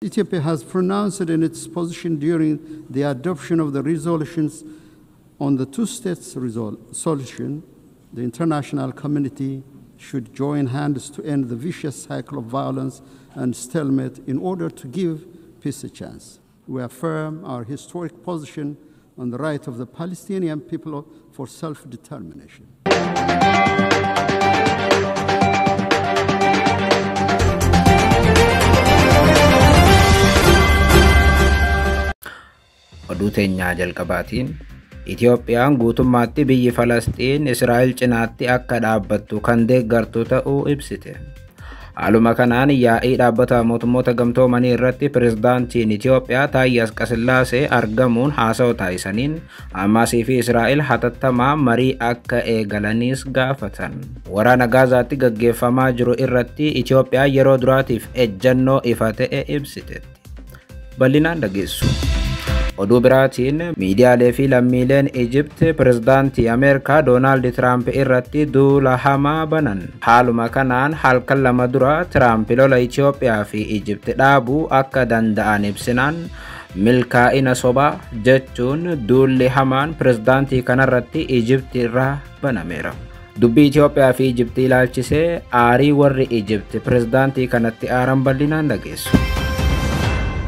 Ethiopia has pronounced in its position during the adoption of the resolutions on the two-state solution. The international community should join hands to end the vicious cycle of violence and stalemate in order to give peace a chance. We affirm our historic position on the right of the Palestinian people for self-determination. Oduu teenyaa jalqabaatiin Itoophiyaan guutummaatti biyyi Falastiin Israa'el cinaatti akka dhaabbattu kan deeggartu ta'uu ibsite. Haaluma kanaan yaa'ii dhaabbata mootummoota gamtoomanii irratti pirezidaantiin Itoophiyaa Taayye Asqasillaasee argamuun haasa'u taasisaniin Hamaasii fi Israa'el hatattamaa marii akka eegalanis gaafatan. Waraana Gaazaatti gaggeeffamaa jiru irratti Itoophiyaa yeroo duraatiif ejjannoo ifa ta'e ibsiteetti. Bal'inaan dhageessu. Oduu biraatiin miidiyaalee fi lammiileen Egypt pirezidaantii Ameerikaa Doonaald Tiraamp irratti duula hamaa banan. Haaluma kanaan halkan lama dura Tiraamp lola Itoophiyaa fi Egypt dhaabuu akka danda'an ibsinaan milkaa'ina sobaa jechuun duulli hamaan pirezidaantii kanarratti Egypt irraa banameera. Dubbii Itoophiyaa fi Egypt ilaalchisee aarii warri Egypt pirezidaantii kanatti aaran bal'inaan dhageessu.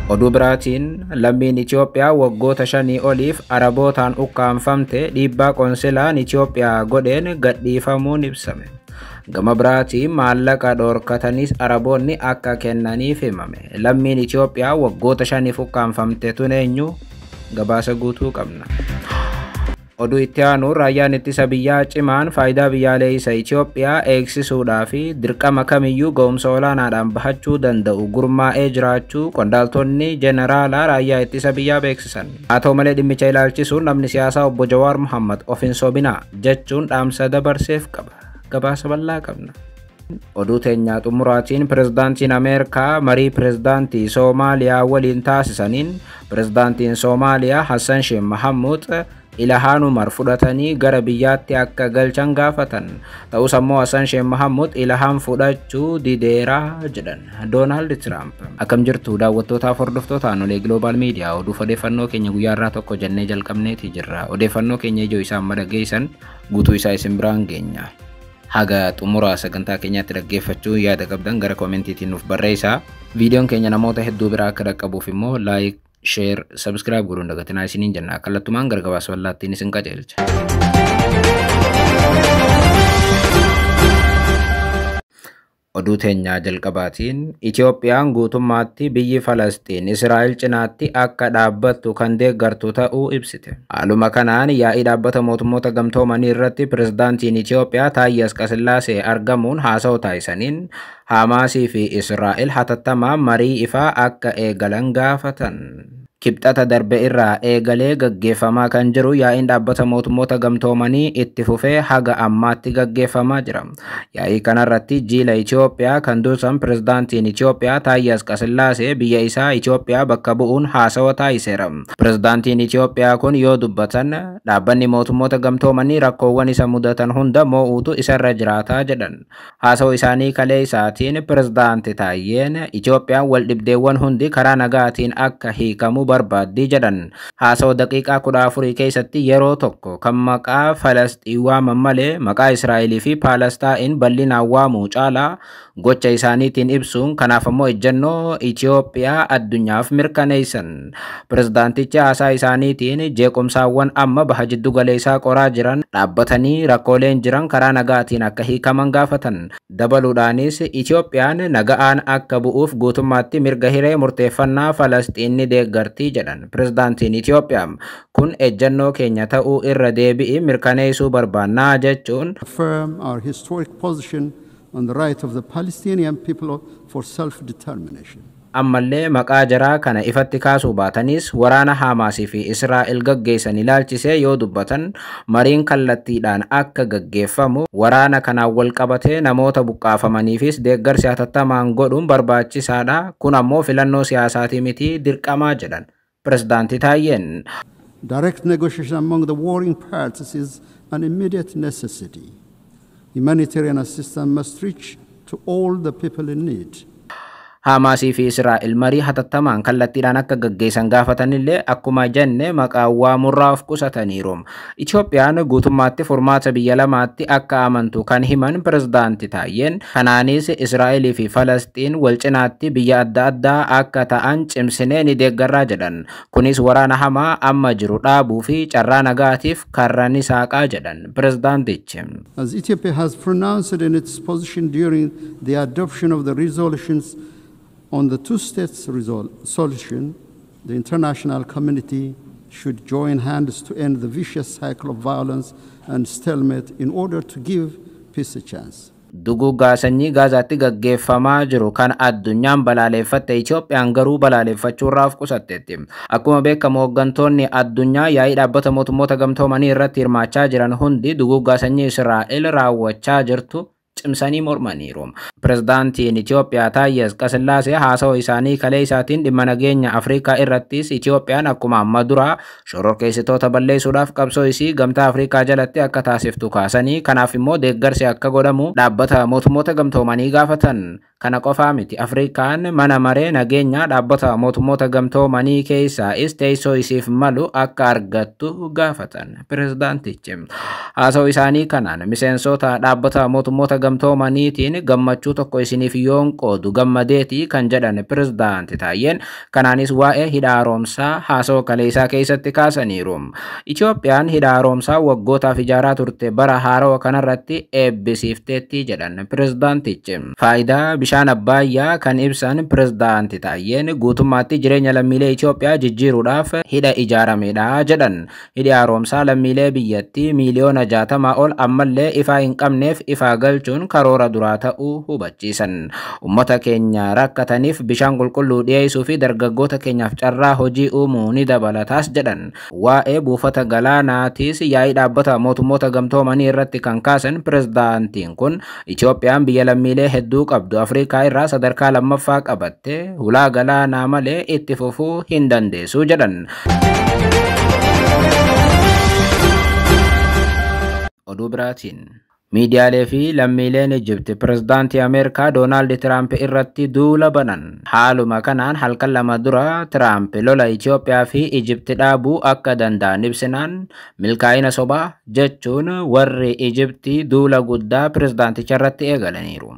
Oduu biraatiin lammiin Itoophiyaa waggoota 5 oliif Arabootaan ukkaanfamte dhiibbaa qoonsilaan Itoophiyaa godheen gadhiifamuun ibsame. Gama biraatiin maallaqa dhoorkatanis Araboonni akka kennaniif himame. Lammiin Itoophiyaa waggoota 5 ukkaanfamte tun eenyu? Gabaasa guutuu qabna. Oduu itti aanu raayyaan ittisa biyyaa cimaan faayidaa biyyaalessa Itoophiyaa eegsisuudhaa fi dirqama kamiyyuu ga'umsa olaanaadhaan bahachuu danda'u gurmaa'ee jiraachuu qondaaltonni jeneraalaa raayyaa ittisa biyyaa beeksisan. Haa ta'u malee dhimmicha ilaalchisuun namni siyaasaa obbo Jawaar Mohammad of hin sobinaa jechuun dhaamsa dabarseef qaba. Gabaasa bal'aa qabna. Oduu teenyaa xumuraatiin pirezidaantiin Ameerikaa marii pirezidaantii Soomaaliyaa waliin taasisaniin pirezidaantiin Soomaaliyaa Hassan Sheikh Mohamud Ilhaan Umar fudhatanii gara biyyaatti akka galchan gaafatan. Ta'us ammoo Hassan Sheikh Mohamud Ilhaan fudhachuu dideeraa jedhan Doonaald Tiraamp. Akkam jirtu daawwattootaaf hordoftoota Anolee Global Media oduu odeeffannoo keenya guyyaa irraa tokko jennee jalqabneeti jirra. Odeeffannoo keenya ijoo isaa amma dhageessan guutuu isaa isin biraan geenya. Haga xumuraa sagantaa keenyaatti dhaggeeffachuu yaada qabdan gara koomentiitiin nuuf barreessaa. Viidiyoon keenya namoota hedduu biraa akka dhaqqabuuf immoo like, share, subscribe godhuun dagatinaa isiniin jenna. Kallattumaan gara gabaasa bal'aattiin isin qajeelcha. Oduu teenyaa jalqabaatiin Itoophiyaan guutummaatti biyyi Falastiin Israa'el cinaatti akka dhaabbattu kan deeggartu ta'uu ibsite. Haaluma kanaan yaa'ii dhaabbata mootummoota gamtoomanii irratti pirezidaantiin Itoophiyaa Taayye Asqasillaasee argamuun haasa'u taasisaniin Hamaasii fi Israa'el hatattamaa marii ifaa akka eegalan gaafatan. Kibxata darbe irraa eegalee gaggeeffamaa kan jiru yaa'iin dhaabbata mootummoota gamtoomanii itti fufee haga ammaatti gaggeeffamaa jira. Yaa'ii kanarratti jiila Itoophiyaa kan dursan pirezidaantiin Itoophiyaa Taayye Asqasillaasee biyya isaa Itoophiyaa bakka bu'uun haasawaa taasiseera. Pirezidaantiin Itoophiyaa kun yoo dubbatan dhaabbanni mootummoota gamtoomanii rakkoowwan isa mudatan hunda moo'uutu isarra jiraataa jedhan. Haasawaa isaanii kalee isaatiin pirezidaanti Taayyeen Itoophiyaan wal dhibdeewwan hundi karaa nagaatiin akka hiikamu barbaaddii jedhan. Haasawaa daqiiqaa 14 keessatti yeroo tokko kan maqaa Falastiin waaman malee maqaa Israa'elii fi Palestiin bal'inaan waamuu caalaa gocha isaaniitiin ibsuun kanaaf ammoo ejjennoo Itoophiyaa addunyaaf mirkaneessan. Pirezidaantichi haasaa isaaniitiin jeequmsaawwan amma baha jiddu galeessaa qoraa jiran dhaabbatanii rakkooleen jiran karaa nagaatiin akka hiikaman gaafatan. Dabaluudhaanis Itoophiyaan naga'aan akka bu'uuf guutummaatti mirga hiree murteeffannaa Falastiin ni deeggarti jedhan. Pirezidaantiin Itoophiyaa kun ejjennoo keenya ta'uu irra deebi'i mirkaneessuu barbaannaa jechuun affirm our historic position on the right of the Palestinian people for self-determination. Ammallee maqaa jaraa kana ifatti kaasuu baatanis waraana Hamaasii fi Israa'el gaggeessan ilaalchisee yoo dubbatan mariin kallattiidhaan akka gaggeeffamu waraana kanaan wal qabatee namoota buqqaafamaniifis deeggarsi hatattamaan godhuun barbaachisaadha. Kun ammoo filannoo siyaasaatii miti dirqamaa jedhan pirezidaanti Taayyeen. Direct negotiation among the warring parties is an immediate necessity. Humanitarian assistance must reach to all the people in need. Hamaasii fi Israa'el marii hatattamaan kallattiidhaan akka gaggeessan gaafatanillee akkuma jenne maqaa waamurraaf qusataniiru. Itoophiyaan guutummaatti furmaata biyya lamaatti akka amantu kan himan pirezidaanti Taayyeen kanaanis Israa'elii fi Falastiin wal cinaatti biyya adda addaa akka ta'an cimsinee ni deeggarraa jedhan. Kunis waraana hamaa amma jiru dhaabuu fi carraa nagaatiif karra ni saaqaa jedhan pirezidaantichi. As Ethiopia has pronounced in its position during the adoption of the resolutions on the two-state solution, the international community should join hands to end the vicious cycle of violence and stalemate in order to give peace a chance. Duguuggaa sanyii Gaazaatti gaggeeffamaa jiru kan addunyaan balaaleffatte Itoophiyaan garuu balaaleffachuurraaf qusatteetti. Akkuma beekamu hooggantoonni addunyaa yaa'ii dhaabbata mootummoota gamtoomanii irratti hirmaachaa jiran hundi duguuggaa sanyii Israa'el raawwachaa jirtu cimsanii mormaniiru. Pirezidaantiin Itoophiyaa Taayye Asqasillaasee haasawaa isaanii kalee isaatiin dhimma nageenya Afrikaa irrattis Itoophiyaan akkuma amma dura shororkeessitoota balleessuudhaaf qabsoo isii gamtaa Afrikaa jalatti akka taasiftu kaasanii kanaaf immoo deeggarsi akka godhamu dhaabbata mootummoota gamtoomanii gaafatan. Kana qofaa miti Afrikaan mana maree nageenya dhaabbata mootummoota gamtoomanii keessaa teessoo isiif malu akka argattu gaafatan pirezidaantichi. Haasawaa isaanii kanaan miseensota dhaabbata mootummoota gamtoomaniitiin gammachuu tokko isiniif yoon qoodu gammadeetii kan jedhan pirezidaanti Taayyeen kanaanis waa'ee hidha haaromsaa haasawaa kaleessaa keessatti kaasaniiru. Itoophiyaan hidha haaromsaa waggootaaf ijaaraa turte bara haarawaa kanarratti eebbisiifteetti jedhan pirezidaantichi. Faayidaa bishaan abbaayyaa kan ibsan pirezidaanti Taayyeen guutummaatti jireenya lammiilee Itoophiyaa jijjiiruudhaaf hidha ijaaramedha jedhan. Hidhi haaromsaa lammiilee biyyattii miiliyoona 60 ol ammallee ifaa hin qabneef ifaa galchuun karoora duraa ta'uu hubachiisan. Uummata keenya rakkataniif bishaan qulqulluu dhiyeessuu fi dargaggoota keenyaaf carraa hojii uumuu ni dabalataas jedhan. Waa'ee buufata galaanaatis yaa'ii dhaabbata mootummoota gamtoomanii irratti kan kaasan pirezidaantiin kun Itoophiyaan biyya lammiilee hedduu qabdu Afrikaa irraa sadarkaa lammaffaa qabatte hulaa galaanaa malee itti fufuu hin dandeessu jedhan. Oduu biraatiin miidiyaalee fi lammiileen Ijipti pirezidaantii Ameerikaa Doonaald Tiraamp irratti duula banan. Haaluma kanaan halkan lama dura Tiraamp lola Itoophiyaa fi Ijipti dhaabuu akka danda'an ibsinaan milkaa'ina sobaa jechuun warri Ijipti duula guddaa pirezidaanticha irratti eegalaniiru.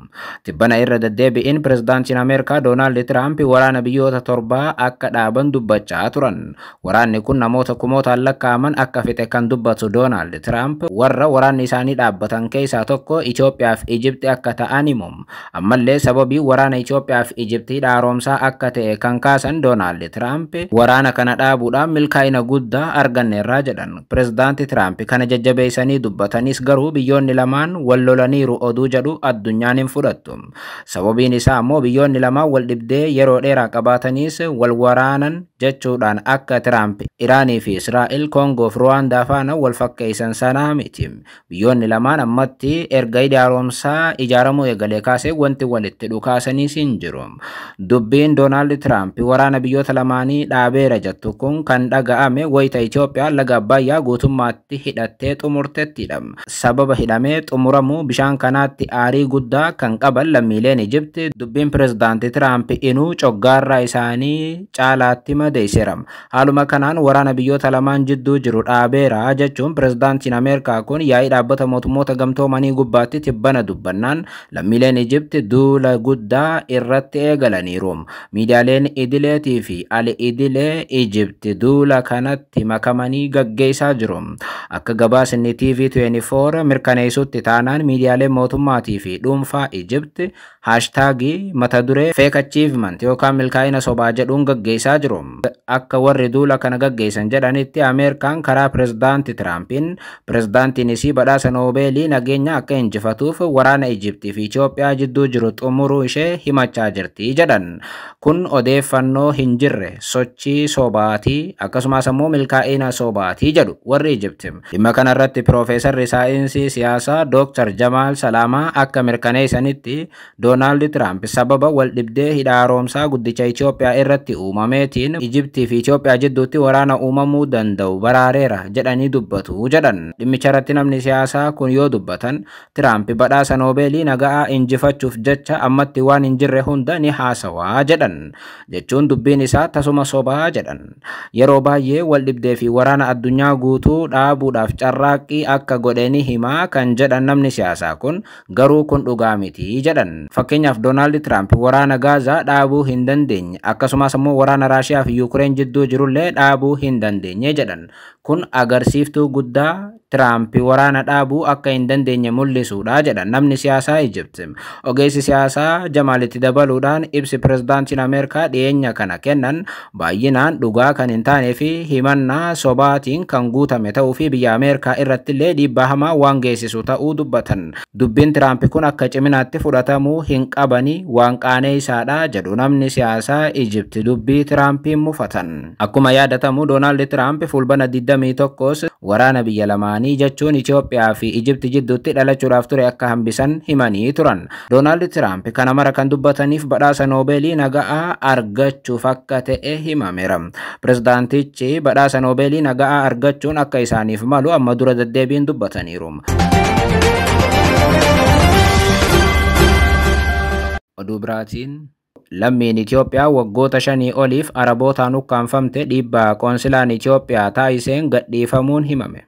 Tibbana irra deddeebi'in pirezidaantiin Ameerikaa Doonaald Tiraamp waraana biyyoota 7 akka dhaaban dubbachaa turan. Waraanni kun namoota kumootaan lakkaa'aman akka fixe kan dubbatu Doonaald Tiraamp warra waraanni isaanii dhaabbatan keessaa tokko Itoophiyaa fi Ijipti akka ta'an himu. Ammallee sababii waraana Itoophiyaa fi Ijiptii haaromsaa akka ta'e kan kaasan Doonaald Tiraamp waraana kana dhaabuudhaan milkaa'ina guddaa arganneerra jedhan. Pirezidaanti Tiraamp kana jajjabeessanii dubbatanis garuu biyyoonni lamaan wal lolaniiru oduu jedhu addunyaan hin fudhattu. Sababiin isaa immoo biyyoonni lamaan wal dhibdee yeroo dheeraa qabaatanis wal waraanan jechuudhaan akka Tiraamp Iraanii fi Israa'el Koongoo fi Ruwaandaa faana wal fakkeessan sanaa miti. Biyyoonni lamaan ammatti erga hidhi haaromsaa ijaaramuu eegalee kaasee wanti walitti dhukaasaniis hin jiru. Dubbiin Doonaald Tiraamp waraana biyyoota lamaanii dhaabeera jettu kun kan dhaga'ame wayita Itoophiyaa laga Abbayyaa guutummaatti hidhattee xumurtettidha. Sababa hidhamee xumuramuu bishaan kanaatti aarii guddaa kan qaban lammiileen Ijipti dubbiin pirezidaanti Tiraamp inuu coggaarraa isaanii caalaatti madeesseera. Haaluma kanaan waraana biyyoota lamaan jidduu jiru dhaabeera jechuun pirezidaantiin Ameerikaa kun yaa'ii dhaabbata mootummoota gamtoomanii gubbaatti tibbana dubbannaan lammiileen Ijipti duula guddaa irratti eegalaniiru. Miidiyaaleen idileetii fi ali idilee Ijipti duula kanatti makamanii gaggeessaa jiru. Akka gabaasni TV24 mirkaneessutti taanaan miidiyaaleen mootummaatii fi dhuunfaa Ijipti haashtaagii mata duree fake achievement yookaan milkaa'ina sobaa jedhuun gaggeessaa jiru. Akka warri duula kana gaggeessan jedhanitti Ameerikaan karaa pirezidaanti Tiraampiin pirezidaantiin isii badhaasa Noobeelii nageenya akka injifatuuf waraana Ijiptii fi Itoophiyaa jidduu jiru xumuruu ishee himachaa jirti jedhan. Kun odeeffannoo hin jirre sochii sobaatii akkasumas immoo milkaa'ina sobaatii jedhu warri Ijipti. Dhimma kanarratti Piroofeesarri saayinsii siyaasaa Dr. Jamaal Salaamaa akka mirkaneessanitti Doonaald Tiraamp sababa wal dhibdee hidha haaromsaa guddicha Itoophiyaa irratti uumameetiin Ijiptii fi Itoophiyaa jidduutti waraana uumamuu danda'u baraareera jedhanii dubbatu jedhan. Dhimmicha irratti namni siyaasaa kun yoo dubbate dubbatan Tiraamp badhaasa Noobeelii nagaa injifachuuf jecha ammatti waan hin jirre hunda ni haasawaa jedhan. Jechuun dubbiin isaa tasuma sobaa jedhan. Yeroo baay'ee wal dhibdee fi waraana addunyaa guutuu dhaabuudhaaf carraaqqii akka godheni himaa kan jedhan namni siyaasaa kun garuu kun dhugaa miti jedhan. Fakkeenyaaf Doonaald Tiraamp waraana Gaazaa dhaabuu hin dandeenye akkasumas immoo waraana Raashiyaa fi Yuukireen jidduu jirullee dhaabuu hin dandeenye jedhan. Kun agarsiiftuu guddaa Tiraamp waraana dhaabuu akka hin dandeenye mul'isuudha jedhan namni siyaasaa Egypt. Ogeessi siyaasaa Jamaalitti dabaluudhaan ibsi pirezidaantiin Ameerikaa dhiyeenya kana kennan baay'inaan dhugaa kan hin taanee fi himannaa sobaatiin kan guutame ta'uu fi biyya Ameerikaa irratti illee dhiibbaa hamaa waan geessisu ta'uu dubbatan. Dubbiin Tiraamp kun akka ciminaatti fudhatamuu hin qabani waan qaaneessaadha jedhu namni siyaasaa Egypt dubbii Tiraampiin mufatan. Akkuma yaadatamu Doonaald Tiraamp fulbana 21 waraana biyya lamaanii jechuun Itoophiyaa fi Egypt jidduutti dhalachuudhaaf ture akka hambisan himanii turan. Doonaald Tiraamp kana mara kan dubbataniif badhaasa Noobeelii nagaa argachuuf akka ta'e himameera. Pirezidaantichi badhaasa Noobeelii nagaa argachuun akka isaaniif malu amma dura deddeebiin dubbataniiru. Oduu biraatiin lammiin Itoophiyaa waggoota 5 oliif Arabootaan ukkaanfamte dhiibbaa qoonsilaan Itoophiyaa taasiseen gadhiifamuun himame.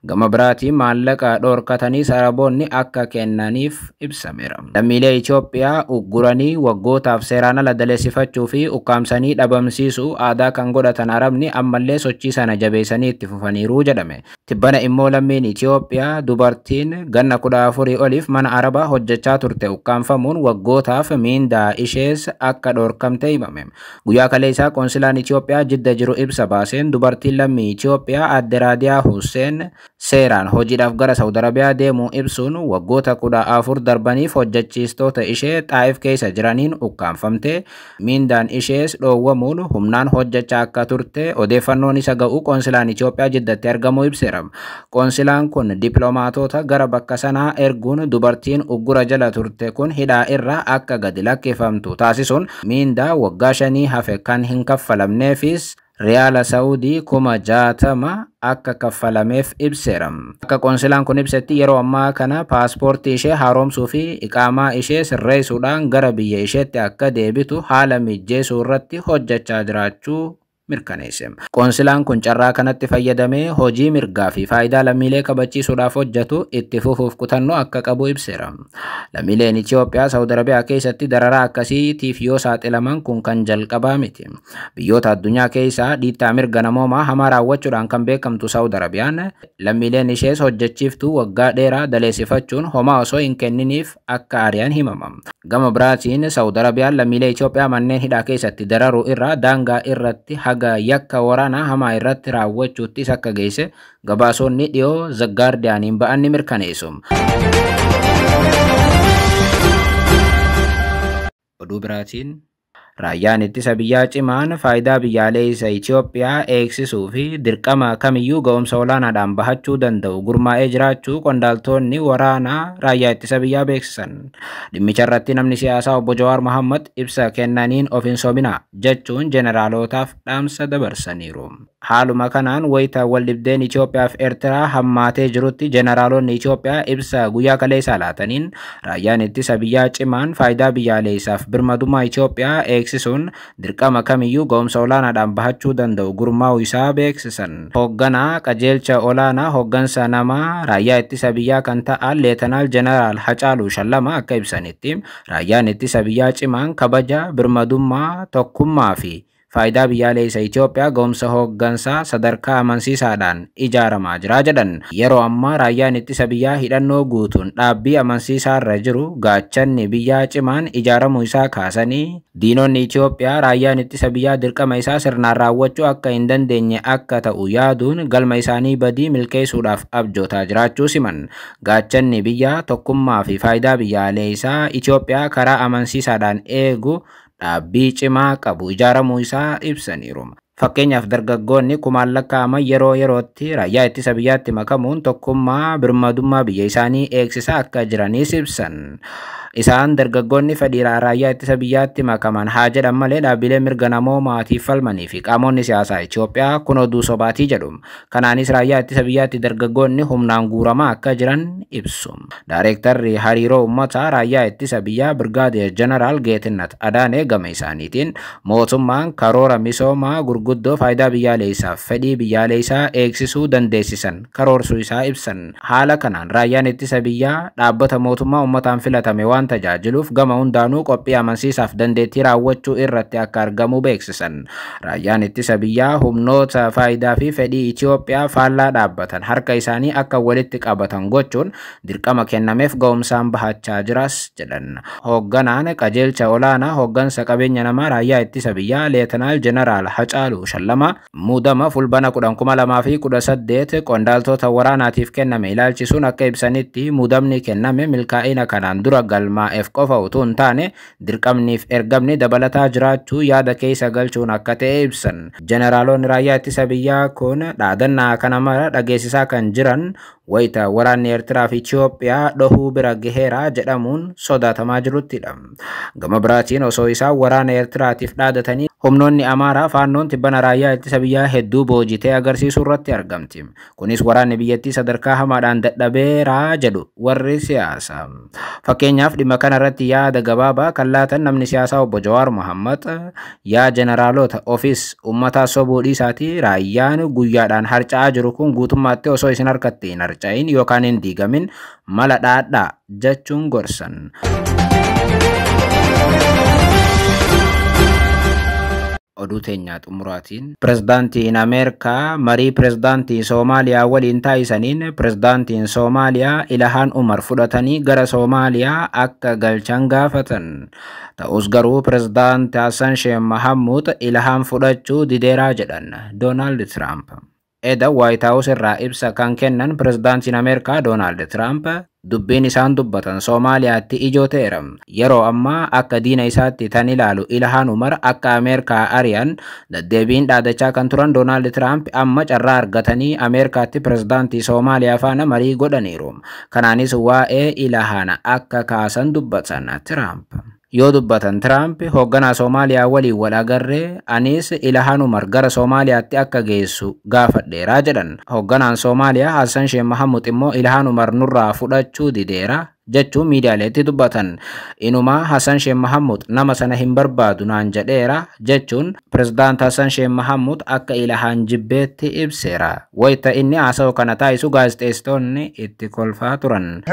Gama biraatiin maallaqa dhorkatanii Araboonni akka kennaniif ibsameera. Lammiilee Itoophiyaa ugguranii waggootaaf seeraan ala daleessifachuu fi ukkaamsanii dhabamsiisuu aadaa kan godhatan Arabni ammallee sochii sana jabeessanii itti fufaniiru jedhame. Tibbana immoo lammiin Itoophiyaa dubartiin ganna 14 oliif mana Arabaa hojjechaa turte ukkaanfamuun waggootaaf miindaa ishees akka dhorkamte himame. Guyyaa kaleessaa qoonsilaan Itoophiyaa Jidda jiru ibsa baaseen dubartiin lammii Itoophiyaa Aadde Raadiyaa Hussein seeraan hojiidhaaf gara Saudi Arabiyaa deemuu ibsuun waggoota 14 darbaniif hojjechiistoota ishee Xaayif keessa jiraniin ukkaanfamte miindaan ishees dhoowwamuun humnaan hojjechaa akka turte odeeffannoon isa ga'u qoonsilaan Itoophiyaa Jiddatti argamu ibseera. Qoonsilaan kun dippiloomaatota gara bakka sanaa erguun dubartiin uggura jala turte kun hidhaa irraa akka gadi lakkifamtu taasisuun miindaa waggaa 5 hafe kan hin kaffalamneefis Riyaala Saudii 60,000 akka kaffalameef ibseera. Akka qoonsilaan kun ibsetti yeroo ammaa kana paaspoortii ishee haaromsuu fi iqaamaa ishee sirreessuudhaan gara biyya isheetti akka deebitu haala mijeessuu irratti hojjechaa jiraachuu mirkaneesse. Qoonsilaan kun carraa kanatti fayyadamee hojii mirgaa fi faayidaa lammiilee kabachiisuudhaaf hojjetu itti fufuuf kutannoo akka qabu ibseera. Lammiileen Itoophiyaa Saudi Arabiyaa keessatti dararaa akkasiitiif yoo saaxilaman kun kan jalqabaa miti. Biyyoota addunyaa keessaa dhiittaa mirga namoomaa hamaa raawwachuudhaan kan beekamtu Saudi Arabiyaan lammiileen ishees hojjechiiftuu waggaa dheeraa daleessifachuun homaa osoo hin kenniniif akka ari'an himama. Gama biraatiin Saudi Arabiyaan lammiilee Itoophiyaa manneen hidhaa keessatti dararuu irraa daangaa irratti yakka waraanaa hamaa irratti raawwachuuttis akka geesse gabaasonni dhiyoo The Guardianiin ba'an ni mirkaneessu. Oduu biraatiin raayyaan ittisa biyyaa cimaan faayidaa biyyaalessa Itoophiyaa eegsisuu fi dirqama kamiyyuu ga'umsa olaanaadhaan bahachuu danda'u gurmaa'ee jiraachuu qondaaltonni waraanaa raayyaa ittisa biyyaa beeksisan. Dhimmicha irratti namni siyaasaa obbo Jawaar Mohammad ibsa kennaniin of hin sobinaa jechuun jeneraalootaaf dhaamsa dabarsaniiru. Haaluma kanaan wayita waldhibdeen Itoophiyaa fi Eertiraa hammaatee jirutti jeneraalonni Itoophiyaa ibsa guyyaa kaleessaa laataniin raayyaan ittisa biyyaa cimaan faayidaa biyyaalessaaf birmadummaa Itoophiyaa eegsisuun dirqama kamiyyuu ga'umsa olaanaadhaan bahachuu danda'u gurmaa'uu isaa beeksisan. Hoogganaa qajeelcha olaanaa hooggansa namaa raayyaa ittisa biyyaa kan ta'an Leetanaal Jeneraal Hacaaluu Shallamaa akka ibsanitti raayyaan ittisa biyyaa cimaan kabaja birmadummaa tokkummaa fi faayidaa biyyaalessa Itoophiyaa ga'umsa hooggansaa sadarkaa amansiisaadhaan ijaaramaa jira jedhan. Yeroo ammaa raayyaan ittisa biyyaa hidhannoo guutuun dhaabbii amansiisaa irra jiru gaachanni biyyaa cimaan ijaaramuu isaa kaasanii diinonni Itoophiyaa raayyaan ittisa biyyaa dirqama isaa sirnaan raawwachuu akka hin dandeenye akka ta'u yaaduun galma isaanii badii milkeessuudhaaf abjootaa jiraachuu siman. Gaachanni biyyaa tokkummaa fi faayidaa biyyaalessaa Itoophiyaa karaa amansiisaadhaan eegu dhaabbii cimaa qabu ijaaramuu isaa ibsaniiru. Fakkeenyaaf dargaggoonni kumaan lakkaa'aman yeroo yerootti raayyaa ittisa biyyaatti makamuun tokkummaa birmadummaa biyya isaanii eegsisaa akka jiraniis ibsan. Isaan dargaggoonni fedhii raayyaa ittisa biyyaatti makaman haa jedhan malee dhaabbilee mirga namoomaatiif falmanii fi qaamonni siyaasaa Itoophiyaa kun oduu sobaatii jedhu. Kanaanis raayyaa ittisa biyyaatti dargaggoonni humnaan guuramaa akka jiran ibsu. Daayirektarri hariiroo uummataa raayyaa ittisa biyyaa Birgaadeer Jeneraal Geetinnat Adaanee gama isaaniitiin mootummaan karoora misoomaa gurguddoo faayidaa biyyaalessaaf fedhii biyyaalessaa eegsisuu dandeessisan karoorsuu isaa ibsan. Haala kanaan raayyaan ittisa biyyaa dhaabbata mootummaa uummataan filatame waan tajaajiluuf gama hundaanuu qophii amansiisaaf dandeettii raawwachuu irratti akka argamu beeksisan. Raayyaan ittisa biyyaa humnoota faayidaa fi fedhii Itoophiyaa faallaa dhaabbatan harka isaanii akka walitti qabatan gochuun dirqama kennameef ga'umsaan bahachaa jiras jedhan. Hoogganaan qajeelcha olaanaa hooggansa qabeenya namaa raayyaa ittisa biyyaa Leetanaal Jeneraal Hacaaluu Shallamaa muudama fulbana 2018 qondaaltota waraanaatiif kenname ilaalchisuun akka ibsanitti muudamni kenname milkaa'ina kanaan dura galmaa'eef qofa utuu hin taane dirqamniif ergamni dabalataa jiraachuu yaada keessa galchuun akka ta'e ibsan. Jeneraalonni raayyaa ittisa biyyaa kun dhaadannaa kana mara dhageessisaa kan jiran wayita waraanni Eertiraa fi Itoophiyaa dhohuu bira gaheera jedhamuun sodaatamaa jiruttidha. Gama biraatiin osoo isaan waraana Eertiraatiif dhaadatanii humnoonni Amaaraa faannoon tibbana raayyaa ittisa biyyaa hedduu boojitee agarsiisuu irratti argamti. Kunis waraanni biyyattii sadarkaa hamaadhaan dadhabeera jedhu warri siyaasaa. Fakkeenyaaf dhimma kana irratti yaada gabaabaa kan laatan namni siyaasaa obbo Jawaar Mohammad yaa jeneraalota ofiis uummataa sobuu dhiisaatii raayyaan guyyaadhaan harca'aa jiru kun guutummaatti osoo isin harkatti hin harca'in yookaan hin diigamin mala dhaadhaa jechuun gorsan. Oduu teenyaa xumuraatiin pirezidaantiin Ameerikaa marii pirezidaantii Soomaaliyaa waliin taasisaniin pirezidaantiin Soomaaliyaa Ilhaan Umar fudhatanii gara Soomaaliyaa akka galchan gaafatan. Ta'us garuu pirezidaantii Hassan Sheikh Mahamuud Ilhaan fudhachuu dideeraa jedhan Doonaald Tiraamp. Eda White House irraa ibsa kan kennan pirezidaantiin Ameerikaa Doonaald Tiraamp dubbiin isaan dubbatan Soomaaliyaatti ijoo ta'eera. Yeroo ammaa akka diina isaatti tan ilaalu Ilhaan Umar akka Ameerikaa ari'an deddeebiin dhaadachaa kan turan Doonaald Tiraamp amma carraa argatanii Ameerikaatti pirezidaantii Soomaaliyaa faana marii godhaniiru. Kanaanis waa'ee Ilhaan akka kaasan dubbatan Tiraamp. Yoo dubbatan Tiraamp hoogganaa Soomaaliyaa waliin wal agarree anis Ilhaan Umar gara Soomaaliyaatti akka geessu gaafadheeraa jedhan. Hoogganaan Soomaaliyaa Hassan Sheikh Mahamuud immoo Ilhaan Umar nurraa fudhachuu dideera jechuun miidiyaaleetti dubbatan. Inumaa Hassan Sheikh Mahamuud nama sana hin barbaadu naan jedheera jechuun pirezidaant Hassan Sheikh Mahamuud akka Ilhaan jibbeetti ibseera. Wayita inni haasa'u kana taasisu gaazexeessitoonni itti kolfaa turan.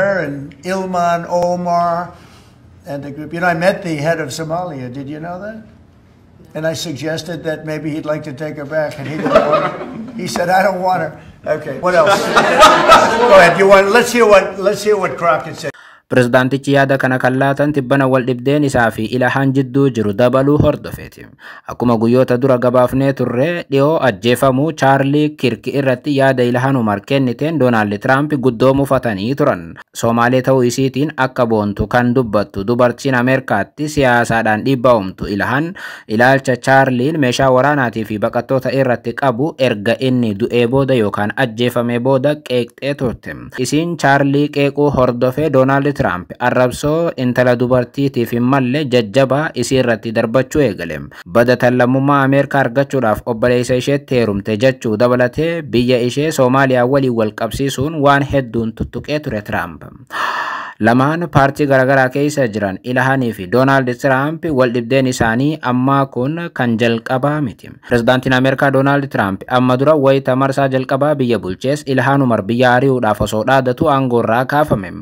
Ilmaan Omar and the group. You know, I met the head of Somalia. Did you know that? And I suggested that maybe he'd like to take her back, and he didn't want her. He said, "I don't want her." Okay. What else? Go ahead. You want? Let's hear what Crockett said. Pirezidaantichi yaada kana kan laatan tibbana wal dhibdeen isaa fi Ilhaan jidduu jiru dabaluu hordofeeti. Akkuma guyyoota dura gabaafnee turre dhiyoo ajjeefamuu Chaarlii Kirk irratti yaada Ilhaan Umar kenniteen Doonaald Tiraamp guddoo mufatanii turan. Soomaalee ta'uu isiitiin akka boontu kan dubbattu dubartiin Ameerikaatti siyaasaadhaan dhiibbaa uumtu Ilhaan ilaalcha Chaarliin meeshaa waraanaatii fi baqattoota irratti qabu erga inni du'ee booda yookaan ajjeefamee booda qeeqxee turte. Isiin Chaarlii qeequu hordofee Doonaald Tiraamp arrabsoo intala dubartiitiif hin malle jajjabaa isii irratti darbachuu eegale. Badatan lammummaa Ameerikaa argachuudhaaf obboleessa isheetti heerumte jechuu dabalatee biyya ishee Soomaaliyaa waliin wal qabsiisuun waan hedduun tuttuqee ture Tiraamp. Lamaan paartii garaagaraa keessa jiran Ilhaanii fi Doonaald Tiraamp wal dhibdeen isaanii ammaa kun kan jalqabaa miti. Pirezidaantiin Ameerikaa Doonaald Tiraamp amma dura wayita marsaa jalqabaa biyya bulchees Ilhaan Umar biyya ari'uudhaaf osoo dhaadatu aangoorraa kaafame.